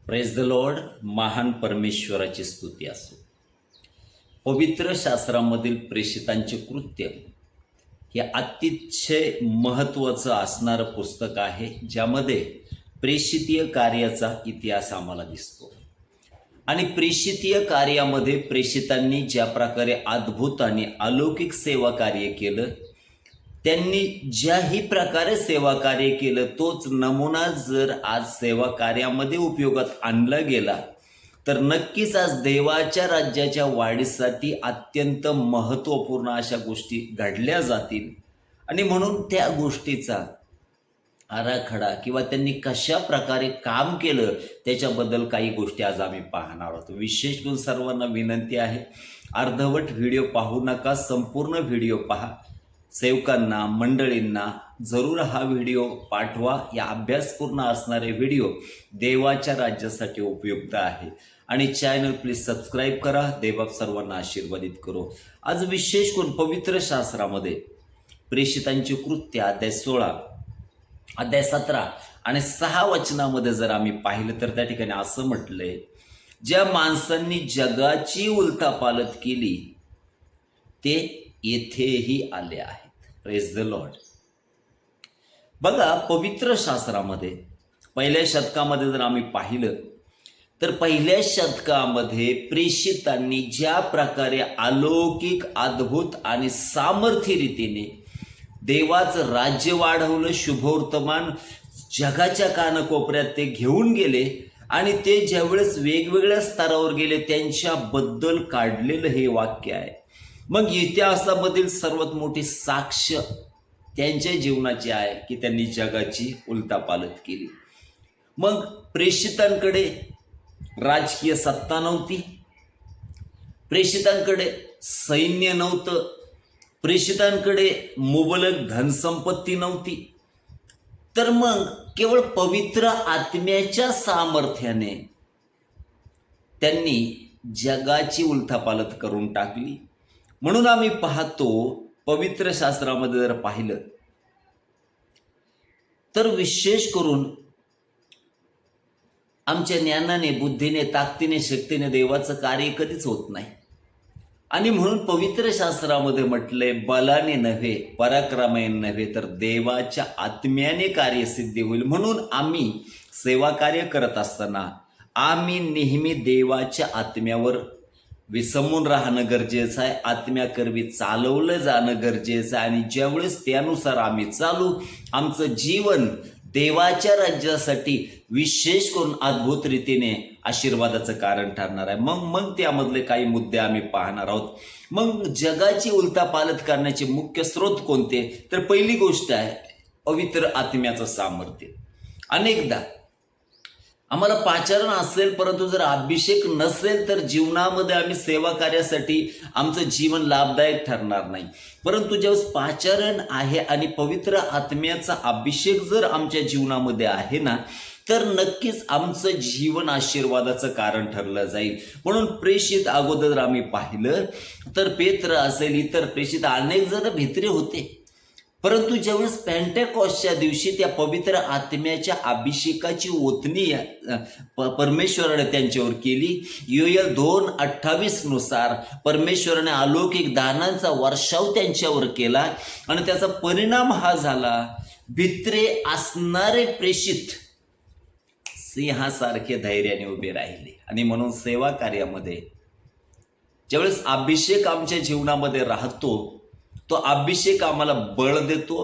Praise the Lord. महान परमेश्वराची स्तुती असो. पवित्र शास्त्रामधील प्रेषितांचे कृत्य हे अतिशय महत्त्वाचं असणारं पुस्तक आहे, ज्यामध्ये प्रेषितीय कार्याचा इतिहास आम्हाला दिसतो. आणि प्रेषितीय कार्यामध्ये प्रेषितांनी ज्या प्रकारे अद्भुत आणि अलौकिक सेवा कार्य केलं, त्यांनी ज्याही प्रकारे सेवा कार्य केलं, तोच नमुना जर आज सेवा कार्यामध्ये उपयोगात आणला गेला तर नक्कीच आज देवाच्या राज्याच्या वाढीसाठी अत्यंत महत्त्वपूर्ण अशा गोष्टी घडल्या जातील. आणि म्हणून त्या गोष्टीचा आराखडा किंवा त्यांनी कशा प्रकारे काम केलं त्याच्याबद्दल काही गोष्टी आज आम्ही पाहणार आहोत. विशेष करून सर्वांना विनंती आहे, अर्धवट व्हिडिओ पाहू नका, संपूर्ण व्हिडिओ पहा. सेवकांना, मंडळींना जरूर हा व्हिडिओ पाठवा. या अभ्यासपूर्ण असणारे व्हिडिओ देवाच्या राज्यासाठी उपयुक्त आहे. आणि चॅनल प्लीज सबस्क्राईब करा. देव सर्वांना आशीर्वादित करो. आज विशेष करून पवित्र शास्त्रामध्ये प्रेषितांची कृत्य अध्याय 16, अध्याय 17 आणि 6 वचनामध्ये जर आम्ही पाहिलं तर त्या ठिकाणी असं म्हटलंय, ज्या माणसांनी जगाची उलथापालथ केली ते येथेही आले आहेत. Praise the Lord. बघा, पवित्र शास्त्रामध्ये पहिल्या शतकामध्ये जर आम्ही पाहिलं तर पहिल्या शतकामध्ये प्रेषितांनी ज्या प्रकारे अलौकिक, अद्भुत आणि सामर्थ्य रीतीने देवाचं राज्य वाढवलं, शुभवर्तमान जगाच्या कानाकोपऱ्यात ते घेऊन गेले. आणि ते ज्यावेळेस वेगवेगळ्या स्तरावर गेले त्यांच्याबद्दल काढलेलं हे वाक्य आहे. मग इतिहासामधील सर्वात मोठी साक्ष त्यांच्या जीवनाची आहे की त्यांनी जगाची उलथापालथ केली. मग प्रेषितांकडे राजकीय सत्ता नव्हती, प्रेषितांकडे सैन्य नव्हतं, प्रेषितांकडे मुबलक धनसंपत्ती नव्हती. तर मग केवळ पवित्र आत्म्याच्या सामर्थ्याने त्यांनी जगाची उलथापालथ करून टाकली. म्हणून आम्ही पाहतो पवित्र शास्त्रामध्ये जर पाहिलं तर विशेष करून आमच्या ज्ञानाने, बुद्धीने, ताकदीने, शक्तीने देवाचं कार्य कधीच होत नाही. आणि म्हणून पवित्र शास्त्रामध्ये म्हटलंय, बलाने नव्हे, पराक्रमाने नव्हे, तर देवाच्या आत्म्याने कार्यसिद्धी होईल. म्हणून आम्ही सेवा कार्य करत असताना आम्ही नेहमी देवाच्या आत्म्यावर विसंबून राहणं गरजेचं आहे. आत्म्याकरवी चालवलं जाणं गरजेचं आहे. आणि ज्यावेळेस त्यानुसार आम्ही चालू, आमचं जीवन देवाच्या राज्यासाठी विशेष करून अद्भुत रीतीने आशीर्वादाचं कारण ठरणार आहे. मग त्यामधले काही मुद्दे आम्ही पाहणार आहोत. मग जगाची उलथापालथ करण्याचे मुख्य स्रोत कोणते? तर पहिली गोष्ट आहे पवित्र आत्म्याचं सामर्थ्य. अनेकदा आम्हाला पाचारण असेल, परंतु जर अभिषेक नसेल तर जीवनामध्ये आम्ही सेवा कार्यासाठी आमचं जीवन लाभदायक ठरणार नाही. परंतु ज्यावेळेस पाचारण आहे आणि पवित्र आत्म्याचा अभिषेक जर आमच्या जीवनामध्ये आहे ना, तर नक्कीच आमचं जीवन आशीर्वादाचं कारण ठरलं जाईल. म्हणून प्रेषित अगोदर जर आम्ही पाहिलं तर पेत्र असेल, इतर प्रेषित अनेक जण भित्री होते. परंतु ज्यावेळेस पेंटेकॉस्टच्या दिवशी त्या पवित्र आत्म्याच्या अभिषेकाची ओतणी परमेश्वराने त्यांच्यावर केली, योएल 2:28 नुसार परमेश्वराने अलौकिक दानांचा वर्षाव त्यांच्यावर केला. आणि त्याचा परिणाम हा झाला, भित्रे असणारे प्रेषित सिंहासारखे धैर्याने उभे राहिले. आणि म्हणून सेवा कार्यामध्ये ज्यावेळेस अभिषेक आमच्या जीवनामध्ये राहतो, तो अभिषेक आम्हाला बळ देतो,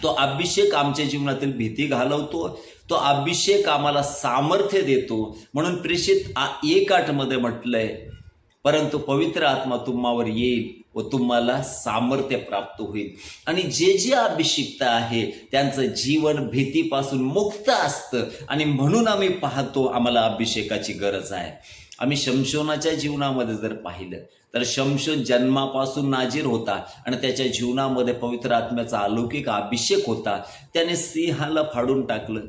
तो अभिषेक आमच्या जीवनातील भीती घालवतो, तो अभिषेक आम्हाला सामर्थ्य देतो. म्हणून प्रेषित 1:8 मध्ये म्हटलंय, परंतु पवित्र आत्मा तुम्हावर येईल व तुम्हाला सामर्थ्य प्राप्त होईल. आणि जे अभिषिक्त आहे त्यांचं जीवन भीतीपासून मुक्त असतं. आणि म्हणून आम्ही पाहतो आम्हाला अभिषेकाची गरज आहे. आम्ही शमशोनाच्या जीवनामध्ये जर पाहिलं तर शमशोन जन्मापासून नाजीर होता आणि त्याच्या जीवनामध्ये पवित्र आत्म्याचा अलौकिक अभिषेक होता. त्याने सिंहाला फाडून टाकलं,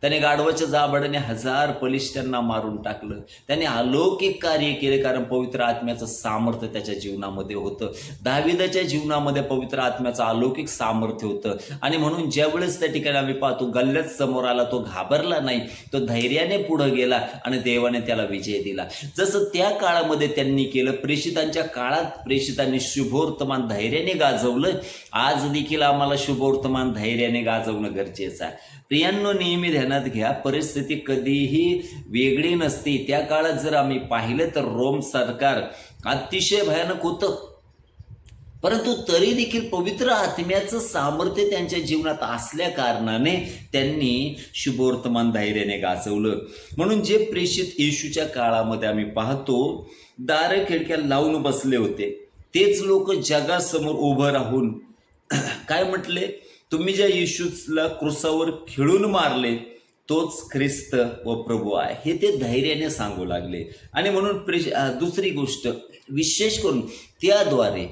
त्याने गाढवाच्या जाबडाने 1000 बलिष्ठांना मारून टाकलं. त्याने अलौकिक कार्य केले, कारण पवित्र आत्म्याचं सामर्थ्य त्याच्या जीवनामध्ये होतं. दाविदाच्या जीवनामध्ये पवित्र आत्म्याचं अलौकिक सामर्थ्य होतं. आणि म्हणून ज्यावेळेस त्या ठिकाणी आम्ही पाहतो गल्ल्यात समोर आला, तो घाबरला नाही, तो धैर्याने पुढे गेला आणि देवाने त्याला विजय दिला. जसं त्या काळामध्ये त्यांनी केलं, प्रेषितांच्या काळात प्रेषितांनी शुभवर्तमान धैर्याने गाजवलं. आज देखील आम्हाला शुभवर्तमान धैर्याने गाजवणं गरजेचं आहे. प्रियांनो, नेहमी ध्यानात घ्या, परिस्थिती कधीही वेगळी नसती. त्या काळात जर आम्ही पाहिलं तर रोम सरकार अतिशय भयानक होतं, परंतु तरी देखील पवित्र आत्म्याचं सामर्थ्य त्यांच्या जीवनात असल्या कारणाने त्यांनी शुभवर्तमान धैर्याने गाजवलं. म्हणून जे प्रेषित येशूच्या काळामध्ये आम्ही पाहतो दार खिडक्या लावून बसले होते, तेच लोक जगासमोर उभं राहून काय म्हटले, तुम्ही ज्या येशूला क्रुसावर खिळून मारले तोच ख्रिस्त व प्रभू आहे, हे ते धैर्याने सांगू लागले. आणि म्हणून दुसरी गोष्ट, विशेष करून त्याद्वारे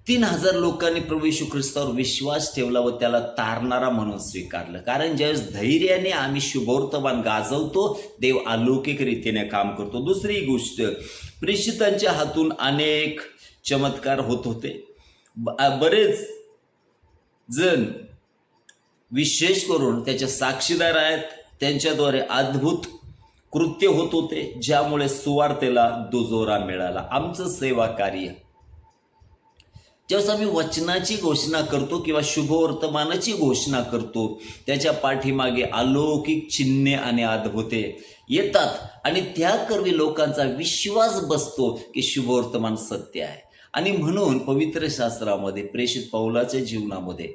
3000 लोकांनी प्रभू येशू ख्रिस्तावर विश्वास ठेवला व त्याला तारणारा म्हणून स्वीकारलं. कारण ज्यावेळेस धैर्याने आम्ही शुभवर्तमान गाजवतो, देव अलौकिक रीतीने काम करतो. दुसरी गोष्ट, प्रेषितांच्या हातून अनेक चमत्कार होत होते. बरेच जण विशेष करून त्याचे साक्षीदार आहेत, त्यांच्याद्वारे अद्भुत कृत्य होत होते, ज्यामुळे सुवार्तेला दुजोरा मिळाला. आमचं सेवा कार्य, ज्यावेळेस आम्ही वचनाची घोषणा करतो किंवा शुभवर्तमानाची घोषणा करतो, त्याच्या पाठीमागे अलौकिक चिन्हे आणि अद्भुते येतात आणि त्याकरवी लोकांचा विश्वास बसतो की शुभवर्तमान सत्य आहे. आणि म्हणून पवित्र शास्त्रामध्ये प्रेषित पौलाच्या जीवनामध्ये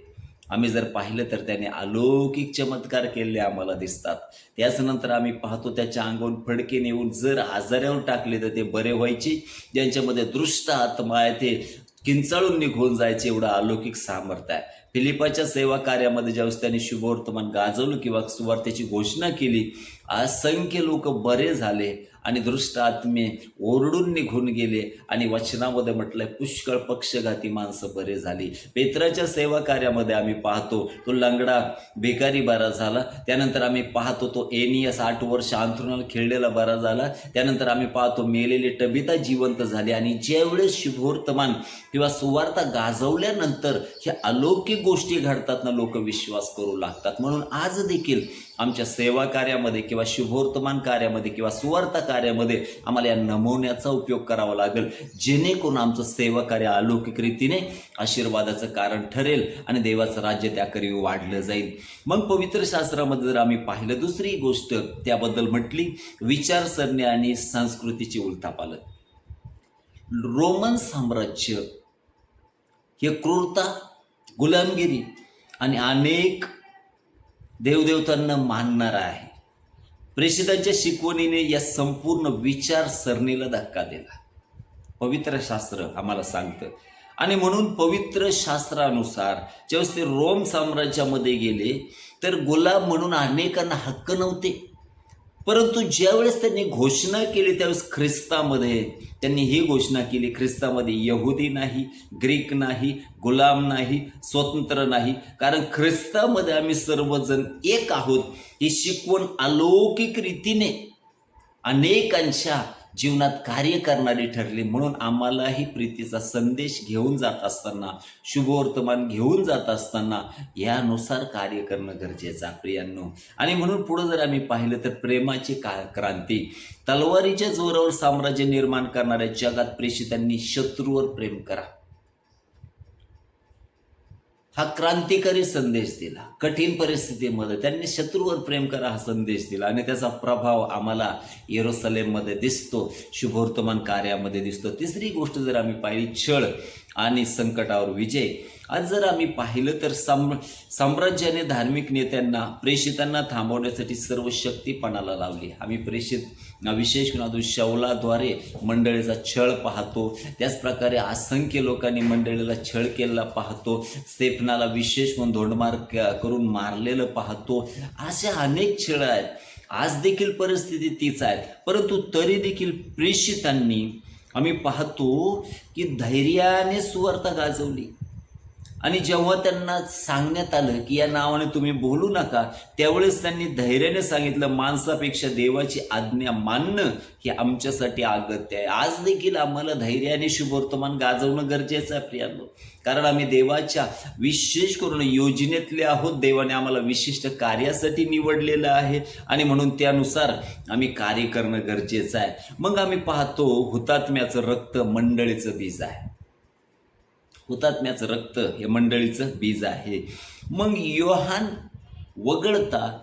आम्ही जर पाहिलं तर त्याने अलौकिक चमत्कार केलेले आम्हाला दिसतात. त्याच नंतर आम्ही पाहतो त्याच्या अंगावरून फडके नेऊन जर आजारावर टाकले तर ते बरे व्हायचे, ज्यांच्यामध्ये दृष्ट आत्मा आहे ते किंचाळून निघून जायचे, एवढं अलौकिक सामर्थ्य आहे. फिलिपाच्या सेवा कार्यामध्ये ज्यावेळेस त्यांनी शुभवर्तमान गाजवलं किंवा सुवार्तेची घोषणा केली, असंख्य लोक बरे झाले आणि दृष्ट आत्मे ओरडून निघून गेले. आणि वचनामध्ये म्हटलंय पुष्कळ पक्षघाती माणसं बरे झाली. पेत्राच्या सेवा कार्यामध्ये आम्ही पाहतो तो लंगडा भिकारी बरा झाला. त्यानंतर आम्ही पाहतो तो एनियस 8 वर्ष अंथरुणाला खेळलेला बरा झाला. त्यानंतर आम्ही पाहतो मेलेली टबिता जिवंत झाली. आणि ज्यावेळेस शुभवर्तमान किंवा सुवार्ता गाजवल्यानंतर ह्या अलौकिक गोष्टी घडतात ना, लोक विश्वास करू लागतात. म्हणून आज देखील आमच्या सेवा कार्यामध्ये किंवा शुभवर्तमान कार्यामध्ये किंवा सुवार्ता कार्यामध्ये आम्हाला या नमुन्याचा उपयोग करावा लागेल, जेणेकरून आमचं सेवा कार्य अलौकिक रीतीने आशीर्वादाचं कारण ठरेल आणि देवाचं राज्य त्याकरवी वाढलं जाईल. मग पवित्र शास्त्रामध्ये जर आम्ही पाहिलं, दुसरी गोष्ट त्याबद्दल म्हटली विचारसरणी आणि संस्कृतीची उलथापालथ. रोमन साम्राज्य हे क्रूरता, गुलामगिरी आणि अनेक देवदेवतांना मानणारा आहे. प्रेषितांच्या शिकवणीने या संपूर्ण विचारसरणीला धक्का दिला, पवित्र शास्त्र आम्हाला सांगतं. आणि म्हणून पवित्र शास्त्रानुसार ज्यावेळेस ते रोम साम्राज्यामध्ये गेले तर गुलाम म्हणून अनेकांना हक्क नव्हते, परंतु ज्यावेळेस त्यांनी घोषणा केली त्यावेळेस ख्रिस्तामध्ये त्यांनी ही घोषणा केली, ख्रिस्तामध्ये यहुदी नाही, ग्रीक नाही, गुलाम नाही, स्वतंत्र नाही, कारण ख्रिस्तामध्ये आम्ही सर्वजण एक आहोत. ही शिकवण अलौकिक रीतीने अनेकांच्या जीवनात कार्य करणारी ठरली. म्हणून आम्हालाही प्रीतीचा संदेश घेऊन जात असताना, शुभवर्तमान घेऊन जात असताना यानुसार कार्य करणं गरजेचं आहे प्रियांनो. आणि म्हणून पुढं जर आम्ही पाहिलं तर प्रेमाची क्रांती, तलवारीच्या जोरावर साम्राज्य निर्माण करणाऱ्या जगात प्रेषितांनी शत्रूवर प्रेम करा हा क्रांतिकारी संदेश दिला. कठीण परिस्थितीमध्ये त्यांनी शत्रूवर प्रेम करा हा संदेश दिला आणि त्याचा प्रभाव आम्हाला येरुशलेममध्ये दिसतो, शुभवर्तमान कार्यामध्ये दिसतो. तिसरी गोष्ट जर आम्ही पाहिली, छळ आणि संकटावर विजय. आज जर आम्ही पाहिलं तर साम्राज्याने धार्मिक नेत्यांना, प्रेषितांना थांबवण्यासाठी सर्व शक्ती पणाला लावली. आम्ही प्रेषित विशेष करून शौलाद्वारे मंडळीचा छळ पाहतो, त्याच प्रकारे असंख्य लोकांनी मंडळीला छळ केलेला पाहतो, स्तेफनाला विशेष करून धोंडमार करून मारलेलं पाहतो. अशा अनेक छळ आहेत. आज देखील परिस्थिती तीच आहे, परंतु तरी देखील प्रेषितांनी आम्ही पाहतो की धैर्याने सुवार्ता गाजवली. आणि जेव्हा त्यांना सांगण्यात आलं की या नावाने तुम्ही बोलू नका, त्यावेळेस त्यांनी धैर्याने सांगितलं, माणसापेक्षा देवाची आज्ञा मानणं हे आमच्यासाठी अगत्य आहे. आज देखील आम्हाला धैर्याने शुभवर्तमान गाजवणं गरजेचं आहे प्रियांनो, कारण आम्ही देवाच्या विशेष करून योजनेतले आहोत. देवाने आम्हाला विशिष्ट कार्यासाठी निवडलेलं आहे आणि म्हणून त्यानुसार आम्ही कार्य करणं गरजेचं आहे. मग आम्ही पाहतो, हुतात्म्याचं रक्त मंडळीचं बीज आहे. हुतात्म्याचं रक्त हे मंडळीचं बीज आहे. मग योहान वगळता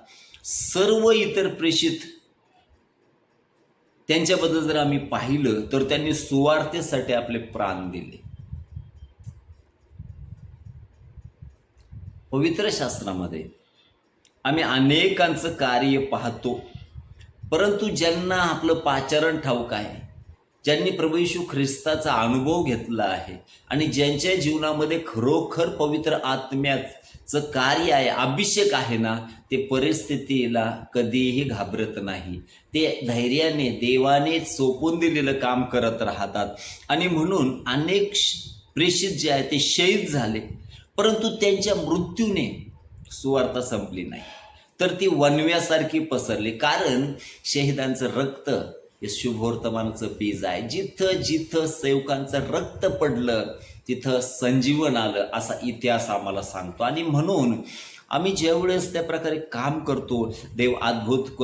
सर्व इतर प्रेषित त्यांच्याबद्दल जर आम्ही पाहिलं तर त्यांनी सुवार्तेसाठी आपले प्राण दिले. पवित्र शास्त्रामध्ये आम्ही अनेकांचं कार्य पाहतो, परंतु ज्यांना आपलं पाचारण ठाऊक आहे, ज्यांनी प्रभू येशू ख्रिस्ताचा अनुभव घेतला आहे आणि ज्यांच्या जीवनामध्ये खरोखर पवित्र आत्म्याचं कार्य आहे, अभिषेक आहे ना, ते परिस्थितीला कधीही घाबरत नाही. ते धैर्याने देवाने सोपून दिलेलं काम करत राहतात. आणि म्हणून अनेक प्रेषित जे आहे ते शहीद झाले, परंतु त्यांच्या मृत्यूने सुवार्ता संपली नाही, तर ती वणव्यासारखी पसरली. कारण शहीदांचं रक्त हे शुभवर्तमानाचं बीज आहे. जिथं जिथं सेवकांचं रक्त पडलं तिथं संजीवन आलं, असा इतिहास आम्हाला सांगतो. आणि म्हणून आम्ही ज्यावेळेस त्या प्रकारे काम करतो, देव अद्भुत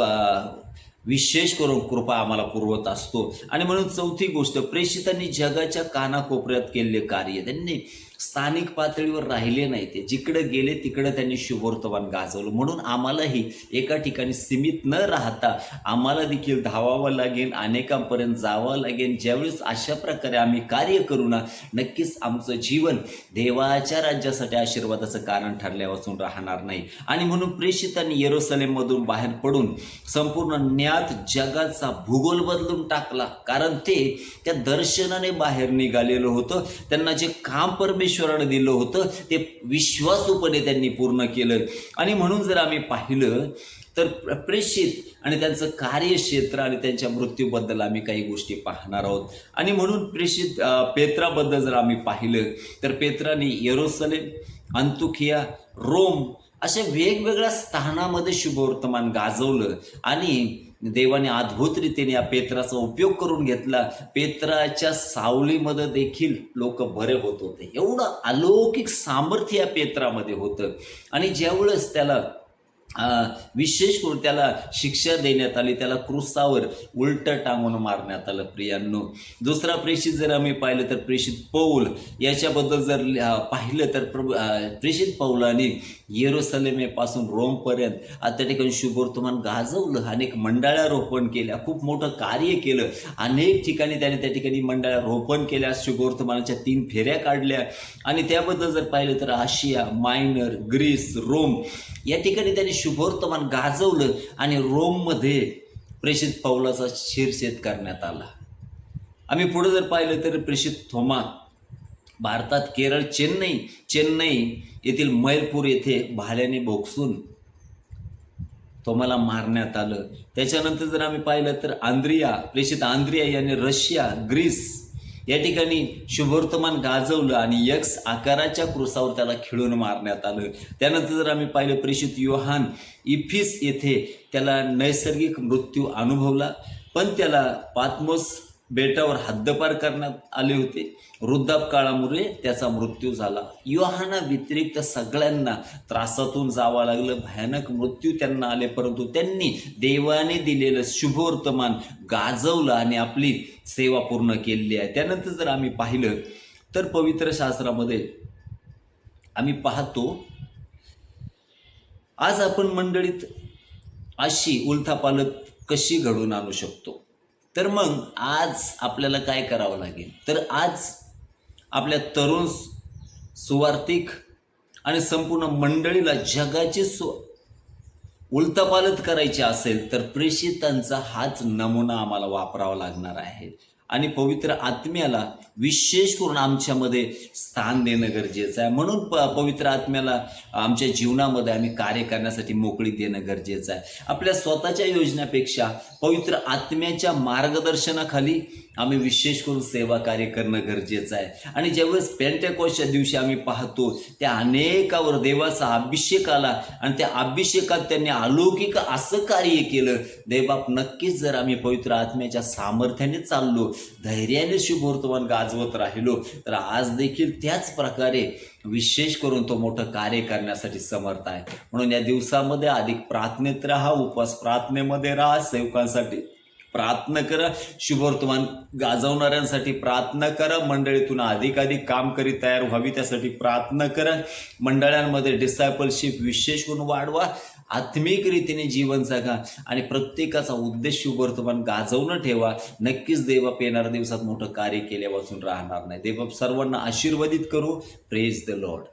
विशेष करून कृपा आम्हाला पुरवत असतो. आणि म्हणून चौथी गोष्ट, प्रेषितांनी जगाच्या कानाकोपऱ्यात केलेले कार्य, त्यांनी स्थानिक पातळीवर राहिले नाही, ते जिकडे गेले तिकडे त्यांनी शुभवर्तमान गाजवलं. म्हणून आम्हालाही एका ठिकाणी सीमित न राहता आम्हाला देखील धावावं लागेल, अनेकांपर्यंत जावं लागेल. ज्यावेळेस अशा प्रकारे आम्ही कार्य करू ना, नक्कीच आमचं जीवन देवाच्या राज्यासाठी आशीर्वादाचं कारण ठरल्यापासून राहणार नाही. आणि म्हणून प्रेषितांनी येरुशलेममधून बाहेर पडून संपूर्ण ज्ञात जगाचा भूगोल बदलून टाकला, कारण ते त्या दर्शनाने बाहेर निघालेलं होतं. त्यांना जे काम परमेश्वराने दिलं होतं ते विश्वासूपणे त्यांनी पूर्ण केलं. आणि म्हणून जर आम्ही पाहिलं तर प्रेषित आणि त्यांचं कार्यक्षेत्र आणि त्यांच्या मृत्यूबद्दल आम्ही काही गोष्टी पाहणार आहोत. आणि म्हणून प्रेषित पेत्राबद्दल जर आम्ही पाहिलं तर पेत्राने येरुशलेम, अंतुखिया, रोम अशा वेगवेगळ्या स्थानामध्ये शुभवर्तमान गाजवलं आणि देवाने अद्भुत रीतीने या पेत्राचा उपयोग करून घेतला. पेत्राच्या सावलीमध्ये देखील लोक बरे होत होते. एवढं अलौकिक सामर्थ्य या पेत्रामध्ये होतं. आणि ज्यावेळेस त्याला विशेष करून त्याला शिक्षा देण्यात आली, त्याला क्रूसावर उलटं टांगून मारण्यात आलं. प्रियांनो, दुसरा प्रेषित जर आम्ही पाहिलं तर प्रेषित पौल, याच्याबद्दल जर पाहिलं तर प्रेषित पौलाने येरुशलेमेपासून रोमपर्यंत त्या ठिकाणी शुभवर्तमान गाजवलं, अनेक मंडळ्या रोपण केल्या, खूप मोठं कार्य केलं. अनेक ठिकाणी त्याने त्या ठिकाणी मंडळ्या रोपण केल्या, शुभवर्तमानाच्या 3 फेऱ्या काढल्या. आणि त्याबद्दल जर पाहिलं तर आशिया मायनर, ग्रीस, रोम या ठिकाणी त्यांनी शुभवर्तमान गाजवलं. आणि रोममध्ये प्रेषित पौलाचा शिरछेद करण्यात आला. आम्ही पुढे जर पाहिलं तर प्रेषित थोमा भारतात केरळ चेन्नई येथील मैलपूर येथे भाल्याने बोगसून थोमाला मारण्यात आलं. त्याच्यानंतर जर आम्ही पाहिलं तर प्रेषित आंद्रिया याने रशिया, ग्रीस या ठिकाणी शुभवर्तमान गाजवलं आणि एक्स आकाराच्या क्रूसावर त्याला खिळून मारण्यात आलं. त्यानंतर जर आम्ही पाहिलं प्रेषित योहान इफिस येथे त्याला नैसर्गिक मृत्यू अनुभवला, पण त्याला पात्मोस बेटावर हद्दपार करण्यात आले होते. वृद्धापकाळामुळे त्याचा मृत्यू झाला. योहाना व्यतिरिक्त सगळ्यांना त्रासातून जावं लागलं, भयानक मृत्यू त्यांना आले, परंतु त्यांनी देवाने दिलेलं शुभवर्तमान गाजवलं आणि आपली सेवा पूर्ण केलेली आहे. त्यानंतर जर आम्ही पाहिलं तर पवित्र शास्त्रामध्ये आम्ही पाहतो, आज आपण मंडळीत अशी उलथापालथ कशी घडवून आणू शकतो. तर मग आज आपल्याला काय करावं लागेल, तर आज आपल्या तरुण सुवार्थिक आणि संपूर्ण मंडळीला जगाची उलथापालथ करायची असेल तर प्रेषितांचा हाच नमुना आम्हाला वापरावा लागणार आहे. आणि पवित्र आत्म्याला विशेष करून आमच्यामध्ये स्थान देणं गरजेचं आहे. म्हणून पवित्र आत्म्याला आमच्या जीवनामध्ये आम्ही कार्य करण्यासाठी मोकळी देणं गरजेचं आहे. आपल्या स्वतःच्या योजनेपेक्षा पवित्र आत्म्याच्या मार्गदर्शनाखाली आम्ही विशेष करून सेवा कार्य करणं गरजेचं आहे. आणि ज्यावेळेस पेंटेकॉस्टच्या दिवशी आम्ही पाहतो त्या अनेकावर देवाचा अभिषेक आला आणि त्या अभिषेकात त्यांनी अलौकिक असं कार्य केलं. देवबाप, नक्कीच जर आम्ही पवित्र आत्म्याच्या सामर्थ्याने चाललो, धैर्याने शुभवर्तमान गाजवत राहिलो, तर आज देखील त्याच प्रकारे विशेष करून तो मोठं कार्य करण्यासाठी समर्थ आहे. म्हणून या दिवसामध्ये अधिक प्रार्थनेत राहा, उपवास प्रार्थनेमध्ये राहा, सेवकांसाठी प्रार्थना करा, शुभवर्तमान गाजवणाऱ्यांसाठी प्रार्थना करा, मंडळीतून अधिकाधिक काम करी तयार व्हावी त्यासाठी प्रार्थना करा, मंडळांमध्ये डिसायपलशिप विशेष करून वाढवा, आत्मिक रीतीने जीवन जगा आणि प्रत्येकाचा उद्देश शुभवर्तमान गाजवणं ठेवा. नक्कीच देवबाप येणाऱ्या दिवसात मोठं कार्य केल्यापासून राहणार नाही. देवबाप सर्वांना आशीर्वादित करू. Praise the Lord.